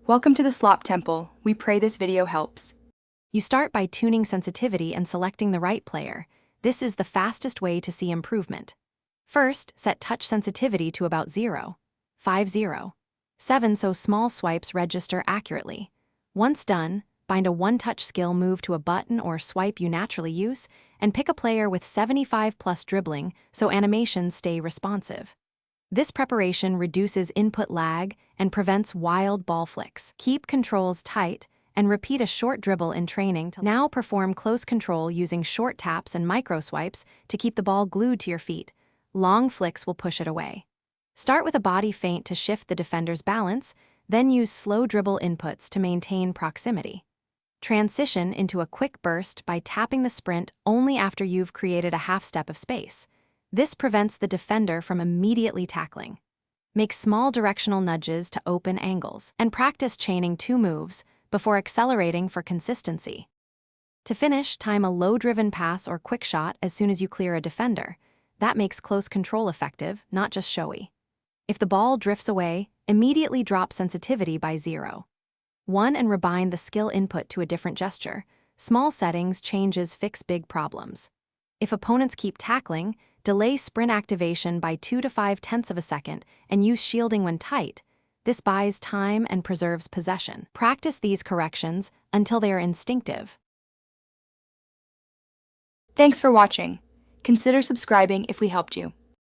Welcome to the Slop Temple. We pray this video helps. You start by tuning sensitivity and selecting the right player. This is the fastest way to see improvement. First, set touch sensitivity to about 0, 5, 0, 7 so small swipes register accurately. Once done, bind a one-touch skill move to a button or swipe you naturally use, and pick a player with 75+ dribbling so animations stay responsive. This preparation reduces input lag and prevents wild ball flicks. Keep controls tight and repeat a short dribble in training to now perform close control using short taps and micro swipes to keep the ball glued to your feet. Long flicks will push it away. Start with a body feint to shift the defender's balance, then use slow dribble inputs to maintain proximity. Transition into a quick burst by tapping the sprint only after you've created a half step of space. This prevents the defender from immediately tackling. Make small directional nudges to open angles, and practice chaining 2 moves before accelerating for consistency. To finish, time a low-driven pass or quick shot as soon as you clear a defender. That makes close control effective, not just showy. If the ball drifts away, immediately drop sensitivity by 0, 1 and rebind the skill input to a different gesture. Small settings changes fix big problems. If opponents keep tackling, delay sprint activation by 2 to 5/10 of a second and use shielding when tight. This buys time and preserves possession. Practice these corrections until they are instinctive. Thanks for watching. Consider subscribing if we helped you.